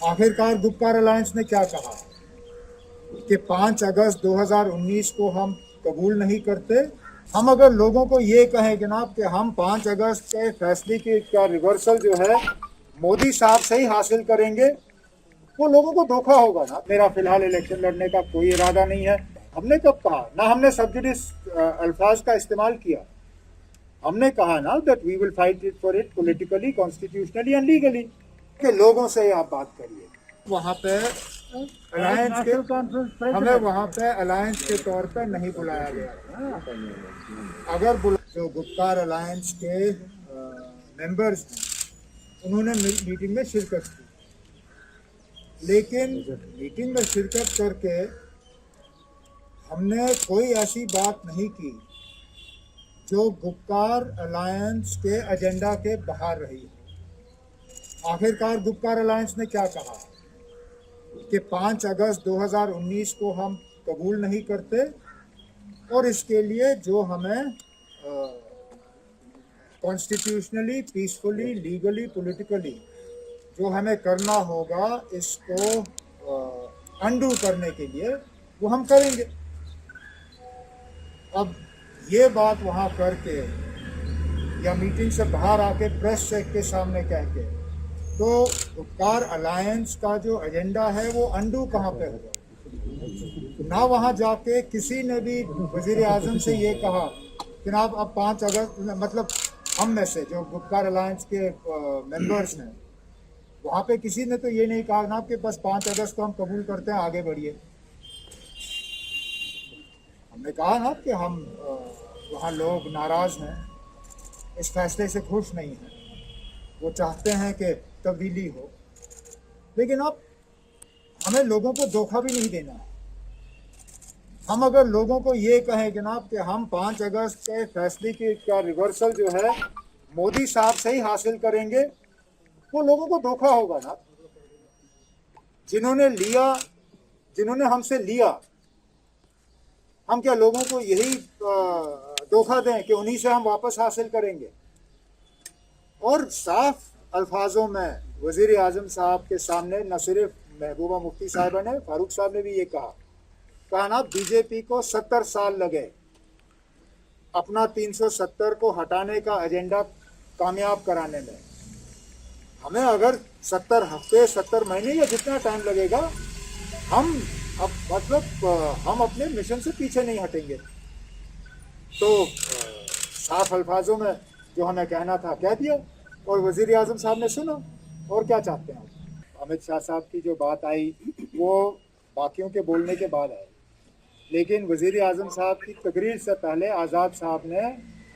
आखिरकार गुपकार अलायंस ने क्या कहा कि 5 अगस्त 2019 को हम कबूल नहीं करते। हम अगर लोगों को ये कहें जनाब कि हम 5 अगस्त के फैसले की का रिवर्सल जो है मोदी साहब से ही हासिल करेंगे, वो लोगों को धोखा होगा ना। मेरा फिलहाल इलेक्शन लड़ने का कोई इरादा नहीं है। हमने कब कहा ना, हमने सब्सिडिस अल्फाज का इस्तेमाल किया। हमने कहा ना that we will fight it for it politically, constitutionally and legally. के लोगों से आप बात करिए वहां पे अलायंस के, हमें वहां पे अलायंस के तौर पे नहीं बुलाया गया। अगर जो गुप्कार अलायंस के मेंबर्स हैं उन्होंने मीटिंग में शिरकत की, लेकिन मीटिंग में शिरकत करके हमने कोई ऐसी बात नहीं की जो गुप्कार अलायंस के एजेंडा के बाहर रही है। आखिरकार गुप्कार अलायंस ने क्या कहा कि 5 अगस्त 2019 को हम कबूल नहीं करते और इसके लिए जो हमें कॉन्स्टिट्यूशनली, पीसफुली, लीगली, पॉलिटिकली जो हमें करना होगा, इसको अंडू करने के लिए वो हम करेंगे। अब ये बात वहाँ करके या मीटिंग से बाहर आके प्रेस के सामने कह के, तो गुप्कार अलायंस का जो एजेंडा है वो अंडू कहाँ पे होगा ना। वहाँ जाके किसी ने भी वजीर आजम से ये कहा कि आप अब 5 अगस्त, मतलब हम में से जो गुप्कार अलायंस के मेंबर्स हैं, वहाँ पे किसी ने तो ये नहीं कहा ना कि बस 5 अगस्त को हम कबूल करते हैं, आगे बढ़िए। हमने कहा ना कि हम वहाँ लोग नाराज हैं, इस फैसले से खुश नहीं हैं, वो चाहते हैं कि तब्दीली हो, लेकिन अब हमें लोगों को धोखा भी नहीं देना है। हम अगर लोगों को ये कहें जनाब कि हम 5 अगस्त के फैसले की का रिवर्सल जो है मोदी साहब से ही हासिल करेंगे, वो लोगों को धोखा होगा ना। जिन्होंने हमसे लिया, हम क्या लोगों को यही धोखा दें कि उन्हीं से हम वापस हासिल करेंगे। और साफ अल्फाजों में वजीर आजम साहब के सामने न सिर्फ महबूबा मुफ्ती साहिबा ने, फारूक साहब ने भी ये कहा ना, बीजेपी को 70 साल लगे अपना 370 को हटाने का एजेंडा कामयाब कराने में। हमें अगर 70 हफ्ते, 70 महीने या जितना टाइम लगेगा, हम अब हम अपने मिशन से पीछे नहीं हटेंगे। तो साफ अल्फाजों में जो हमें कहना था कह दिया और वजीर आजम साहब ने सुना। और क्या चाहते हैं? अमित शाह साहब की जो बात आई वो बाकियों के बोलने के बाद आई, लेकिन वजीर आजम साहब की तकरीर से पहले आज़ाद साहब ने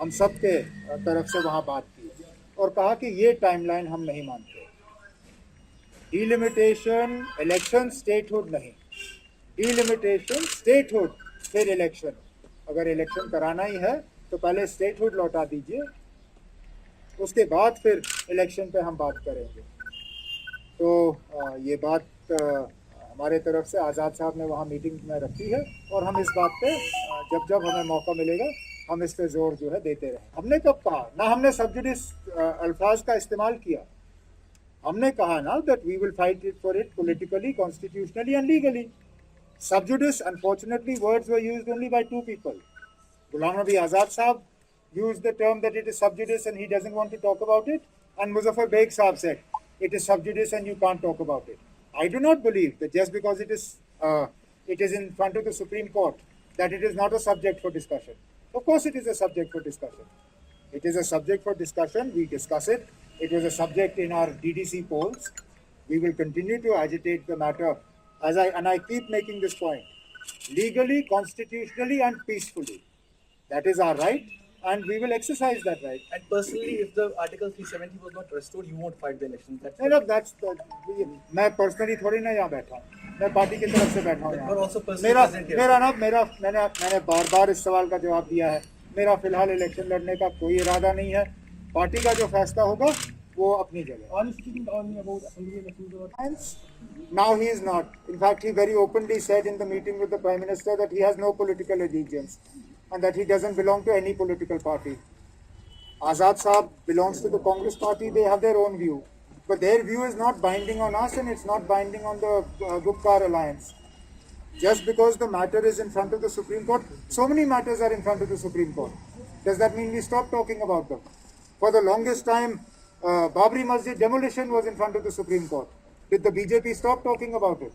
हम सब के तरफ से वहाँ बात की और कहा कि ये टाइमलाइन हम नहीं मानते। डिलिमिटेशन इलेक्शन, स्टेटहुड नहीं। डिलिमिटेशन स्टेटहुड, फिर इलेक्शन। अगर इलेक्शन कराना ही है तो पहले स्टेटहुड लौटा दीजिए, उसके बाद फिर इलेक्शन पे हम बात करेंगे। तो ये बात हमारे तरफ से आज़ाद साहब ने वहाँ मीटिंग में रखी है और हम इस बात पे जब जब हमें मौका मिलेगा हम इस पे जोर जो है देते रहे। हमने कब कहा ना, हमने सब्सिडिस अल्फाज का इस्तेमाल किया। हमने कहा ना that we will fight it for it politically, constitutionally and legally. Sub judice, unfortunately, words were used only by 2 people. Ghulam Nabi Azad Saab used the term that it is sub judice and he doesn't want to talk about it. And Muzaffar Beg Saab said, it is sub judice and you can't talk about it. I do not believe that just because it is in front of the Supreme Court, that it is not a subject for discussion. Of course it is a subject for discussion. It is a subject for discussion. We discuss it. It was a subject in our DDC polls. We will continue to agitate the matter. I keep making this point, legally, constitutionally and peacefully. That is our right and we will exercise that right. And personally, if the Article 370 was not restored, you won't fight the elections. मैं personally थोड़ी ना यहाँ बैठा हूँ, मैं party की तरफ से बैठा हूँ यहाँ। मैंने बार इस सवाल का जवाब दिया है। मेरा फिलहाल इलेक्शन लड़ने का कोई इरादा नहीं है। पार्टी का जो फैसला होगा वो अपनी जगह। Now he is not. In fact, he very openly said in the meeting with the Prime Minister that he has no political allegiance and that he doesn't belong to any political party. Azad Saab belongs to the Congress party. They have their own view. but their view is not binding on us and it's not binding on the Gupkar alliance. Just because the matter is in front of the Supreme Court, so many matters are in front of the Supreme Court. Does that mean we stop talking about them? For the longest time, Babri Masjid demolition was in front of the Supreme Court. Did the BJP stop talking about it?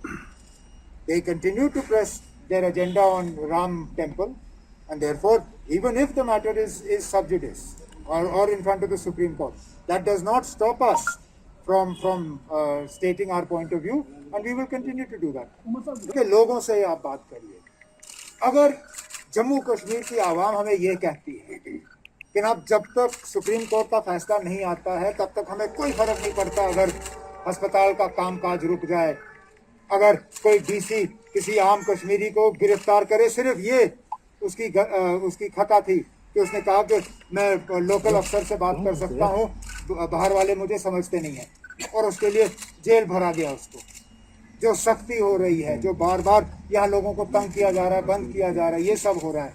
They continue to press their agenda on Ram temple, and therefore, even if the matter is sub judice or in front of the Supreme Court, that does not stop us from stating our point of view, and we will continue to do that. Okay, लोगों से आप बात करिए. अगर जम्मू कश्मीर की आवाम हमें ये कहती है कि अब जब तक सुप्रीम कोर्ट का फैसला नहीं आता है तब तक हमें कोई फर्क नहीं पड़ता अगर अस्पताल का कामकाज रुक जाए, अगर कोई डीसी किसी आम कश्मीरी को गिरफ्तार करे, सिर्फ ये उसकी खता थी कि उसने कहा कि मैं लोकल अफसर से बात कर सकता हूँ, बाहर वाले मुझे समझते नहीं हैं, और उसके लिए जेल भरा गया उसको. जो सख्ती हो रही है, जो बार बार यहाँ लोगों को तंग किया जा रहा है, बंद किया जा रहा है, ये सब हो रहा है.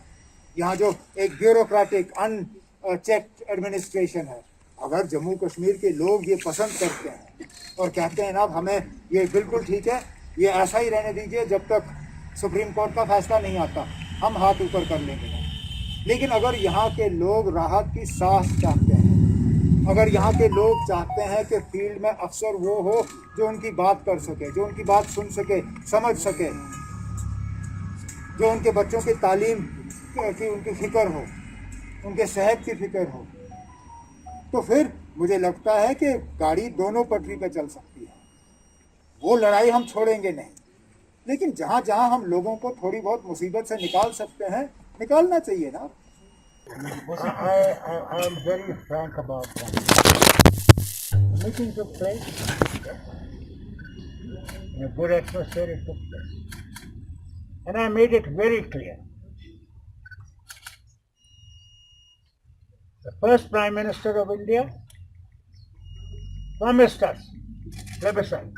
यहाँ जो एक ब्यूरोक्रेटिक अनचेक्ड एडमिनिस्ट्रेशन है, अगर जम्मू कश्मीर के लोग ये पसंद करते हैं और कहते हैं ना हमें ये बिल्कुल ठीक है, ये ऐसा ही रहने दीजिए जब तक सुप्रीम कोर्ट का फैसला नहीं आता, हम हाथ ऊपर कर लेंगे. लेकिन अगर यहाँ के लोग राहत की सांस चाहते हैं, अगर यहाँ के लोग चाहते हैं कि फील्ड में अफसर वो हो जो उनकी बात कर सके, जो उनकी बात सुन सके, समझ सके, जो उनके बच्चों की तालीम की उनकी फिक्र हो, उनके सेहत की फिक्र हो, तो फिर मुझे लगता है कि गाड़ी दोनों पटरी पे चल सकती है. वो लड़ाई हम छोड़ेंगे नहीं, लेकिन जहाँ जहाँ हम लोगों को थोड़ी बहुत मुसीबत से निकाल सकते हैं, निकालना चाहिए ना. I am very frank about that. The meeting took place in a good atmosphere. It took place, and I made it very clear. The first Prime Minister of India promised us plebiscite,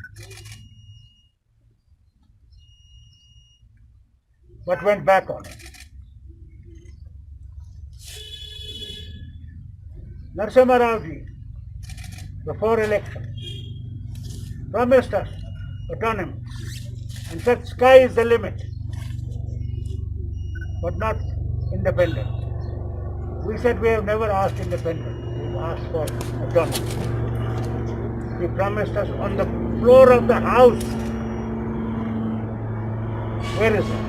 but went back on it. Narasimha Rao ji, before election, promised us autonomy and said sky is the limit, but not independent. We said we have never asked independence, we've asked for autonomy. He promised us on the floor of the house. Where is it?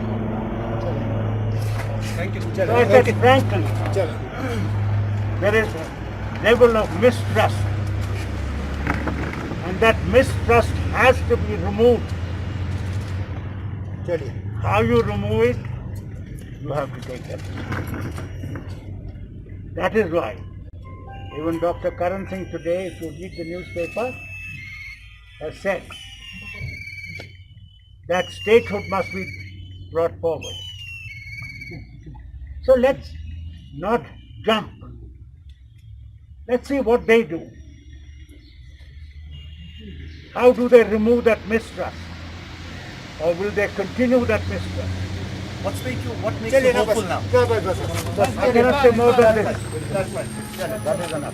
Thank you. So I said frankly, there is a level of mistrust, and that mistrust has to be removed. How you remove it, you have to take it. That is why even Dr. Karan Singh today, if you read the newspaper, has said that statehood must be brought forward. So let's not jump. Let's see what they do. How do they remove that mistrust? Or will they continue that mistrust? What makes you hopeful now? I cannot say more than this. That is enough.